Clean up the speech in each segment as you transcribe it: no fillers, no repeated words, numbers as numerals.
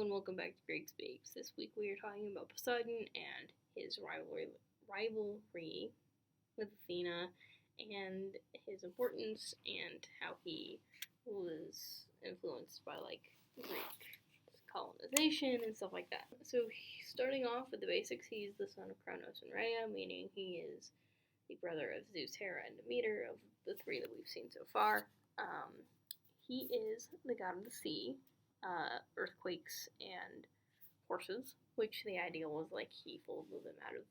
and welcome back to Greg Speaks. This week we are talking about Poseidon and his rivalry with Athena and his importance and how he was influenced by Greek colonization and stuff like that. So starting off with the basics, he's the son of Kronos and Rhea, meaning he is the brother of Zeus, Hera, and Demeter of the three that we've seen so far. He is the god of the sea, earthquakes, and horses, which the idea was he folded them out of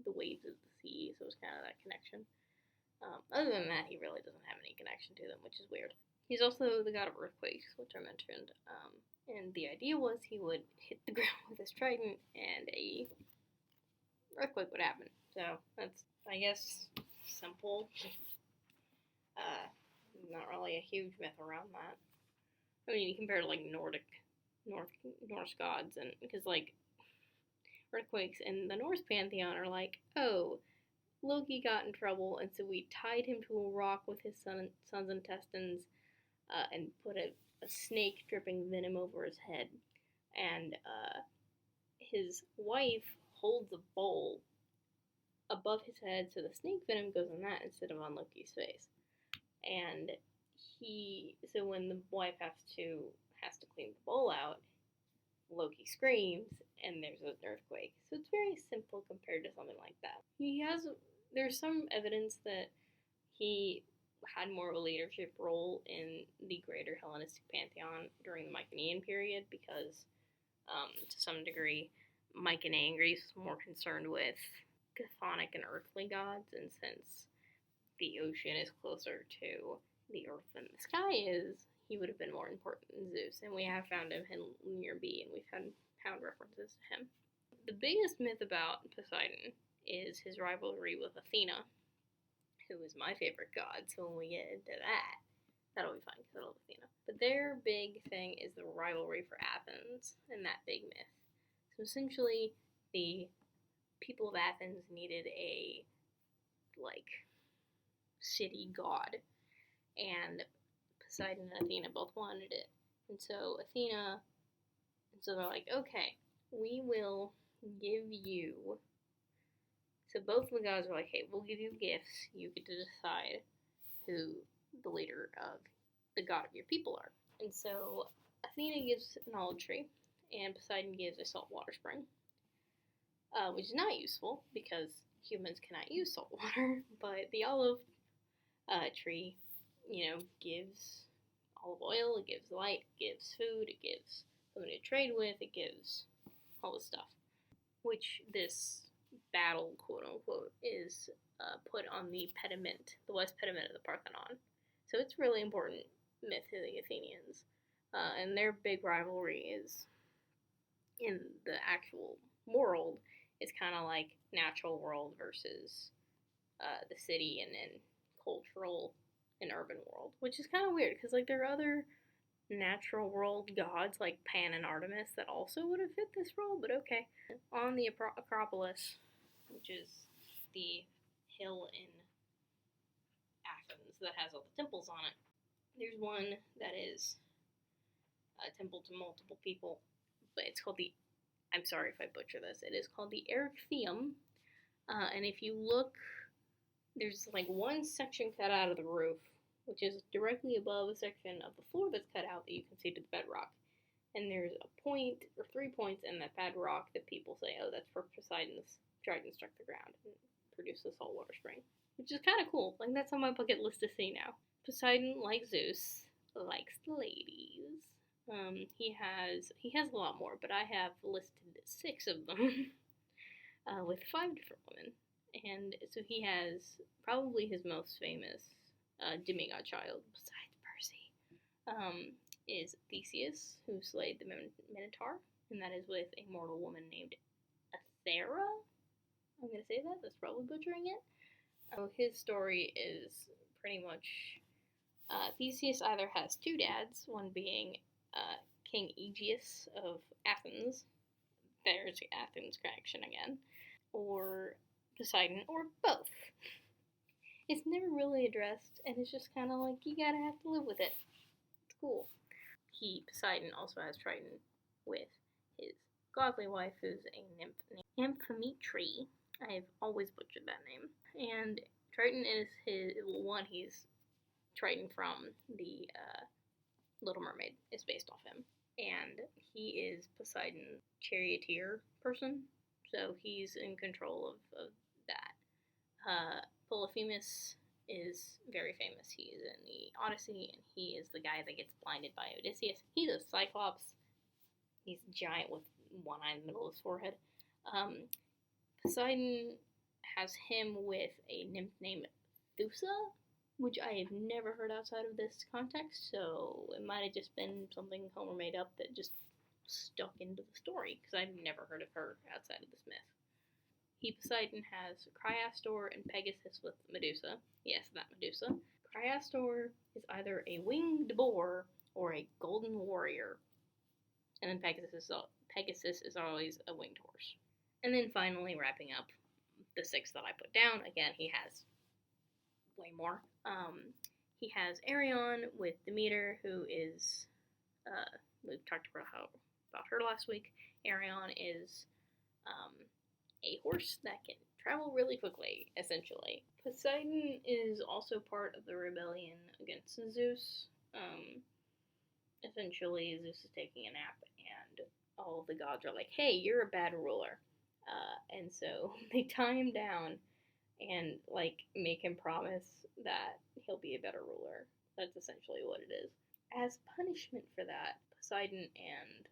the waves of the sea, so it's kind of that connection. Other than that, he really doesn't have any connection to them, which is weird. He's also the god of earthquakes, which I mentioned, and the idea was he would hit the ground with his trident and a earthquake would happen. So that's, I guess, simple. Not really a huge myth around that. I mean, you compare to Norse gods, and because earthquakes in the Norse pantheon are oh, Loki got in trouble, and so we tied him to a rock with his son's intestines, and put a snake dripping venom over his head, and his wife holds a bowl above his head, so the snake venom goes on that instead of on Loki's face. And so when the wife has to clean the bowl out, Loki screams, and there's an earthquake. So it's very simple compared to something like that. There's some evidence that he had more of a leadership role in the greater Hellenistic pantheon during the Mycenaean period because, to some degree, Mycenaean Greece was more concerned with chthonic and earthly gods, and since the ocean is closer to the earth than the sky is, he would have been more important than Zeus, and we have found him in Linear B, and we've found references to him. The biggest myth about Poseidon is his rivalry with Athena, who is my favorite god, so when we get into that, that'll be fun, because I love Athena. But their big thing is the rivalry for Athens, and that big myth. So essentially, the people of Athens needed a, city god, and Poseidon and Athena both wanted it. And so they're like, okay, we will give you. So both of the gods are like, hey, we'll give you gifts. You get to decide who the leader of the god of your people are. And so Athena gives an olive tree, and Poseidon gives a saltwater spring, which is not useful because humans cannot use salt water, but the olive tree, gives olive oil, it gives light, it gives food, it gives something to trade with, it gives all this stuff, which this battle, quote unquote, is put on the pediment, the west pediment of the Parthenon. So it's really important myth to the Athenians, and their big rivalry is in the actual world. It's kind of like natural world versus the city, and then cultural and urban world, which is kind of weird because there are other natural world gods like Pan and Artemis that also would have fit this role, but okay. On the Acropolis, which is the hill in Athens that has all the temples on it, there's one that is a temple to multiple people, but it's called I'm sorry if I butcher this, it is called the Erechtheum, and if you look, there's one section cut out of the roof, which is directly above a section of the floor that's cut out that you can see to the bedrock. And there's a point, or 3 points in that bedrock that people say, oh, that's where Poseidon's trident struck the ground and produced the saltwater spring. Which is kind of cool. That's on my bucket list to see now. Poseidon, like Zeus, likes the ladies. He has a lot more, but I have listed 6 of them, with 5 different women. And so he has probably his most famous demigod child, besides Percy, is Theseus, who slayed the Minotaur, and that is with a mortal woman named Athera. I'm going to say that, that's probably butchering it. His story is pretty much, Theseus either has 2 dads, one being King Aegeus of Athens, there's the Athens connection again, or Poseidon, or both. It's never really addressed, and it's just kind of you gotta have to live with it. It's cool. Poseidon also has trident with his godly wife is a nymph named Amphitrite. I've always butchered that name. And Triton is he's Triton from the Little Mermaid is based off him. And he is Poseidon's charioteer person, so he's in control of that. Polyphemus is very famous. He's in the Odyssey, and he is the guy that gets blinded by Odysseus. He's a Cyclops. He's giant with one eye in the middle of his forehead. Poseidon has him with a nymph named Thusa, which I have never heard outside of this context, so it might have just been something Homer made up that just stuck into the story, because I've never heard of her outside of this myth. Poseidon has Cryastor and Pegasus with Medusa. Yes, that Medusa. Cryastor is either a winged boar or a golden warrior. And then Pegasus is always a winged horse. And then finally, wrapping up the 6 that I put down, again, he has way more. He has Arion with Demeter, who is, we talked about her last week. Arion is a horse that can travel really quickly, essentially. Poseidon is also part of the rebellion against Zeus. Essentially, Zeus is taking a nap, and all the gods are like, hey, you're a bad ruler. And so they tie him down and, make him promise that he'll be a better ruler. That's essentially what it is. As punishment for that, Poseidon and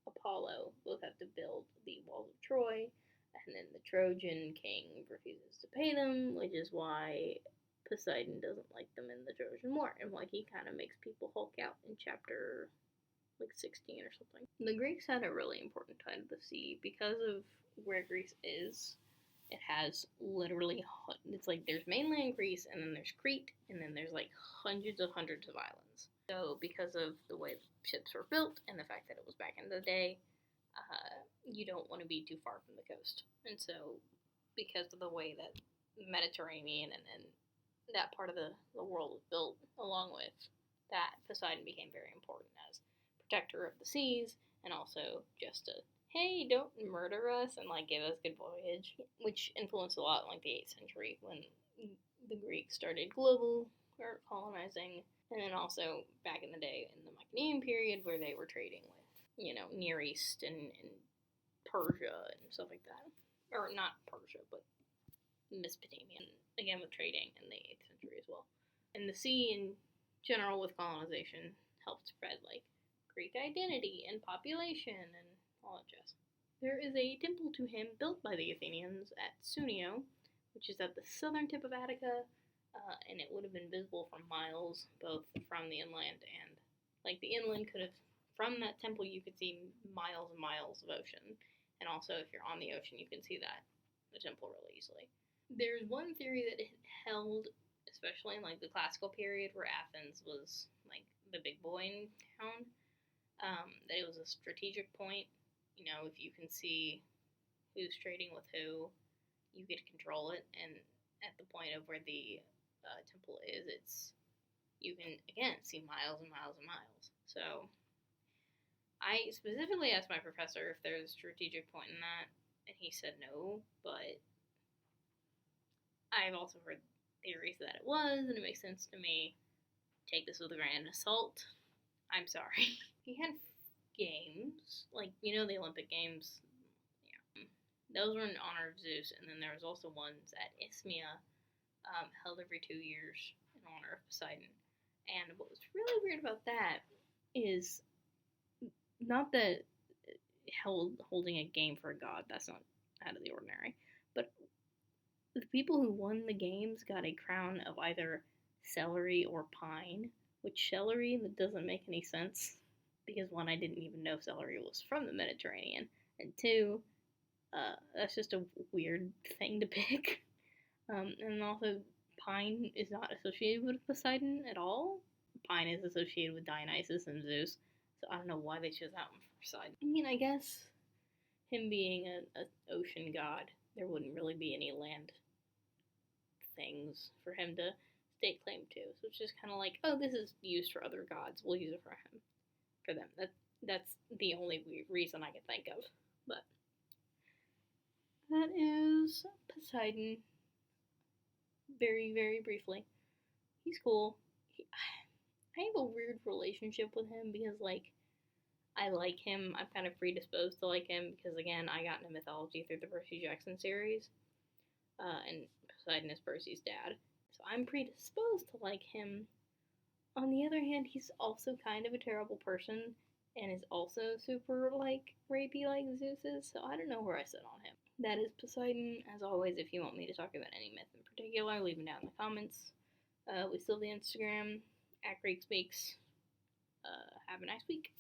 Apollo both have to build the walls of Troy, and then the Trojan king refuses to pay them, which is why Poseidon doesn't like them in the Trojan War, and he kind of makes people Hulk out in chapter 16 or something. The Greeks had a really important tie to the sea because of where Greece is. It has literally, it's there's mainland Greece, and then there's Crete, and then there's hundreds of islands. So because of the way ships were built and the fact that it was back in the day, you don't want to be too far from the coast. And so because of the way that the Mediterranean and that part of the world was built along with that, Poseidon became very important as protector of the seas, and also just a, hey, don't murder us and give us good voyage, which influenced a lot in the 8th century when the Greeks started colonizing, and then also back in the day in the Mycenaean period where they were trading with, Near East and Persia and stuff like that. Or not Persia, but Mesopotamia, and again with trading in the 8th century as well. And the sea in general with colonization helped spread Greek identity and population and all that jazz. There is a temple to him built by the Athenians at Sunio, which is at the southern tip of Attica, and it would have been visible from miles, both from the inland and, the inland could have, from that temple you could see miles and miles of ocean, and also if you're on the ocean you can see the temple really easily. There's one theory that it held, especially in the classical period where Athens was the big boy in town, that it was a strategic point. If you can see who's trading with who, you get to control it, and at the point of where the temple is, you can again see miles and miles and miles. So I specifically asked my professor if there's a strategic point in that, and he said no, but I've also heard theories that it was, and it makes sense to me. Take this with a grain of salt. I'm sorry. He had games, the Olympic Games. Yeah. Those were in honor of Zeus, and then there was also ones at Isthmia, held every 2 years in honor of Poseidon. And what was really weird about that is not that holding a game for a god, that's not out of the ordinary, but the people who won the games got a crown of either celery or pine, which celery, that doesn't make any sense, because one, I didn't even know celery was from the Mediterranean, and two, that's just a weird thing to pick. And also, pine is not associated with Poseidon at all. Pine is associated with Dionysus and Zeus, so I don't know why they chose that one for Poseidon. I mean, I guess him being an ocean god, there wouldn't really be any land things for him to stake claim to. So it's just kind of oh, this is used for other gods. We'll use it for him, for them. That's the only reason I can think of. But that is Poseidon. Very, very briefly. He's cool. I have a weird relationship with him because, like, I like him. I'm kind of predisposed to like him because, again, I got into mythology through the Percy Jackson series, and Poseidon is Percy's dad. So I'm predisposed to like him. On the other hand, he's also kind of a terrible person and is also super, like, rapey like Zeus is, so I don't know where I sit on him. That is Poseidon. As always, if you want me to talk about any myth in particular, leave them down in the comments. We still have the Instagram, at Greek Speaks. Have a nice week.